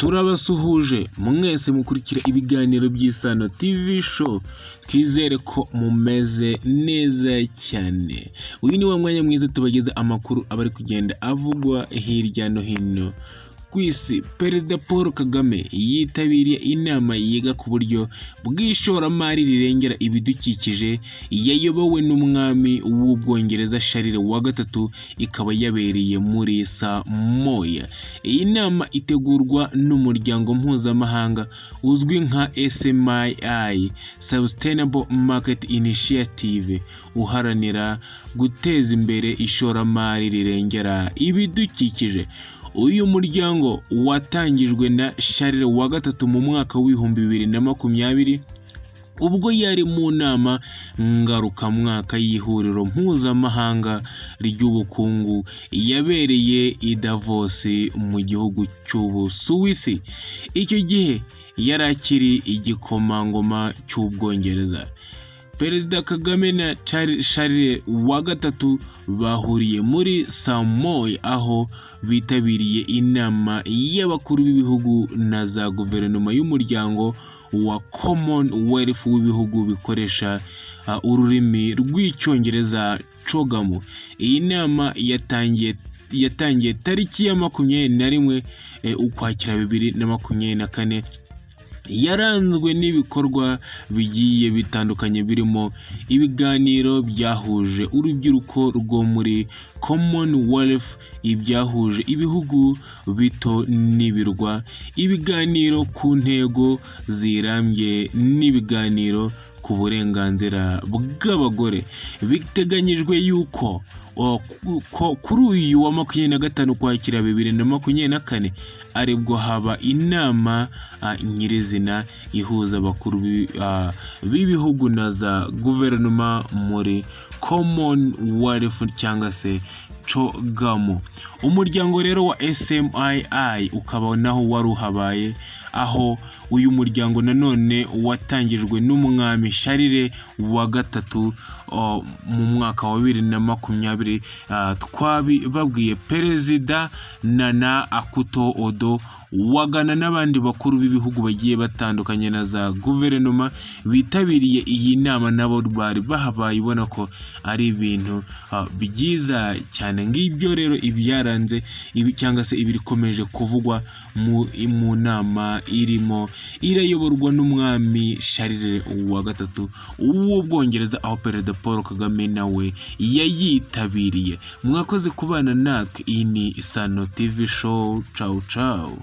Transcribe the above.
turabasuhuje mwese mukurikira ibiganiro by'Isano TV show, twizere ko mumeze neza cyane. Uyu ni wa mwanya mwiza tubageza amakuru abari kugenda avugwa hirya no hino kwisi. Perezida Paul Kagame yitabiriye inama yiga ku buryo bw'ishoramari rirengera ibidukikije, yayobowe n'umwami w'Ubwongereza Charles wa gatatu, ikaba yabereye muri Samoya. Iyi nama itegurwa n'umuryango mpuzamahanga uzwi nka SMI, Sustainable Market Initiative, uharanira guteza imbere ishoramari rirengera ibidukikije. Uyu muryango watangijwe na Charles wa gatatu mu mwaka w'ibihumbi 2020 ubwo yari mu nama ngarukamwaka y'ihuriro mpuzamahanga ry'ubukungu yabereye i Davos mu gihugu cy'Ubusuwisi. Icyo gihe yari akiri igikomangoma cy'Ubwongereza. Perezida Kagame na Charles wa gatatu bahuriye muri Samoya, aho bitabiriye inama y'abakuru b'ibihugu na za guverinoma y'umuryango wa Commonwealth w'ibihugu bikoresha ururimi rw'Icyongereza COGAM. Iyi nama yatangiye tariki ya 21 Ukwakira 2024, yaranzwe n'ibikorwa bigiye bitandukanye birimo ibiganiro byahuje urubyiruko rwo muri Commonwealth, ibyahuje ibihugu bito n'ibirwa, ibiganiro ku ntego zirambye n'ibiganiro ku burenganzira bw'abagore. Biteganyijwe yuko kuri uyu wa 25 Ukwakira 2024 aribwo haba inama nyirizina ihuza abakuru b'ibihugu na za guverinoma muri Commonwealth cyangwa se COGAM. Umuryango rero wa SMI ukaba naho wari uhabaye, aho uyu muryango nanone watangijwe n'umwami Charles wa gatatu mu mwaka wa 2020. Twababwiye Perezida Nana Akufo-Addo wagana n'abandi bakuru b'ibihugu bagiye batandukanye na za guverinoma bitabiriye iyi nama, nabo bari bahabaye, ubona ko ari ibintu byiza cyane. Ngibyo rero ibyaranze cyangwa se ibirikomeje kuvugwa mu nama irimo irayoborwa n'umwami Charles wa gatatu w'Ubwongereza, aho Perezida Paul Kagame nawe yayitabiriye. Mwakoze kubana natwe. Iyi ni Isano TV show. Ciao ciao.